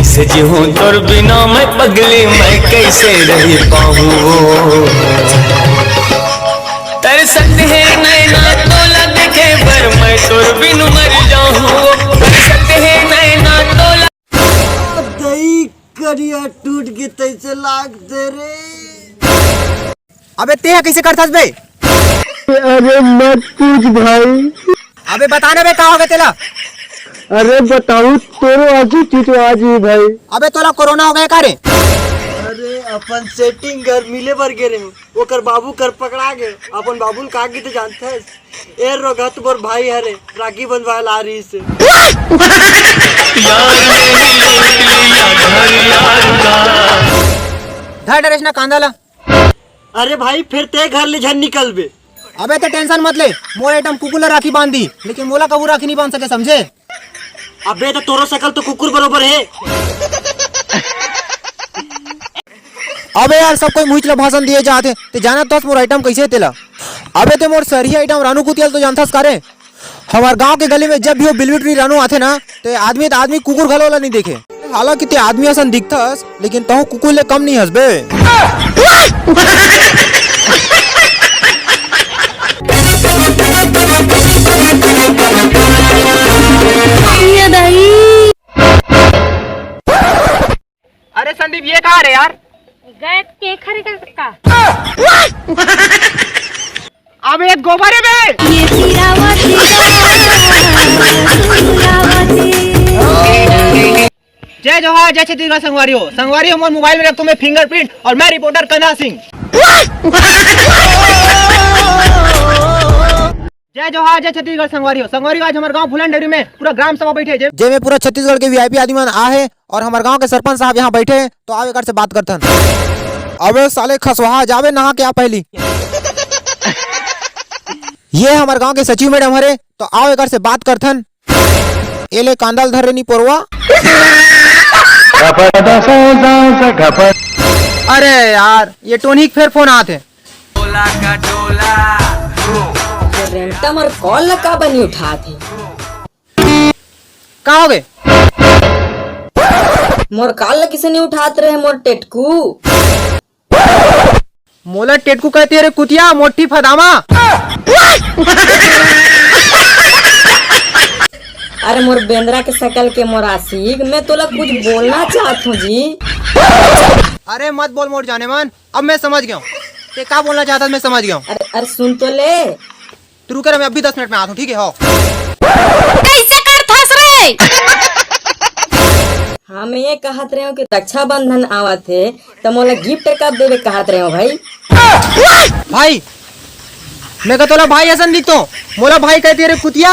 कैसे जीऊं तोर बिना मैं पगली, मैं कैसे रह पाऊं। तरसत है नैना तोला देखे पर मैं तोर बिन मर जाऊं। तरसत है नैना तोला दही करिया टूट के तैसे लाग दे रे। अबे ते कैसे करथस बे? अरे मत पूछ भाई। अबे बताना बे, कहाँ हो गए तेला? अरे बताऊ तोरो आजू चीटो आज ही भाई। अबे तोला कोरोना हो गया का रे? अरे अपन सेटिंग कर मिले बर गे रे, ओकर बाबू कर पकड़ा गए। अपन बाबू का आगे तो जानते है ए रोगत बर भाई हरे राखी बंधवा ला रही से। धर डरेश ना कांदा। अरे भाई फिर ते घर ले झन निकल बे। अबे तो टेंशन मत ले, मोर आइटम कुकुर राखी बांध दी, लेकिन मोला कबू राखी नहीं बांध सके, समझे? अबे तो तोरो शकल तो कुकुर बरोबर है। अबे यार सब कोई मुझ ला भाषण दिए जाते ते जाना तो मोर आइटम कैसे तेला। अबे ते मोर सही आइटम रानू कुतियल तो जानथस करे। हमार गांव के गली में जब भी वो बिलविटरी रानू आते ना ते आदमी कुकुर घलोला नहीं देखे। हालांकि ते आदमी असन दिखथस, लेकिन तहु कुकुर ले कम नहीं हस बे। अरे संदीप ये कहाँ रे यार? गए केक खरीदने का। अब एक गोबर है बे। ये तिरावती जय जोहार, जय छत्तीसगढ़ संगवारी हो मोर मोबाइल में रख तुम्हें फिंगरप्रिंट और मैं रिपोर्टर कन्हा सिंह। जय जोहार, जय छत्तीसगढ़ संगवारी हो आज हमारे गांव फुलन डेरी में पूरा ग्राम सभा बैठे जे में पूरा छत्तीसगढ़ के वीआईपी आदमी मन आहे और हमारे गांव के सरपंच साहब यहाँ बैठे, तो आओ एक से बात करथन। अबे साले खसवाहा जावे नहा के आ पहली। ये हमारे गांव के सचिव मैडम हरे, तो आओ एक से बात करथन। एले कांदाल धरे नी पोरवा। अरे यार ये टोनिक फिर फोन आते। रेंटम और कॉल लगा बनी उठा थे। कहाँ हो गए? मोर कॉल किसे नहीं उठाते रहे मोर टेटकू। मोला टेटकू कहते रे कुतिया मोटी फदामा। अरे मोर बेंद्रा के शकल के मोर आशिक, मैं तोला कुछ बोलना चाहत हूँ जी। अरे मत बोल मोर जाने मन, अब मैं समझ गया हूँ ते क्या बोलना चाहता मैं समझ गया हूँ। अरे सुन तो ले, तू रुक, मैं अभी 10 मिनट में आता हूँ, ठीक है? हो कैसे करथस रे? हम ये कहत रहे हो कि रक्षाबंधन आवत है तो मोला गिफ्ट कब देवे कहत रहे हो भाई। भाई मैं कहता भाई ऐसा दिखतो, मोला भाई कहती रे कुतिया।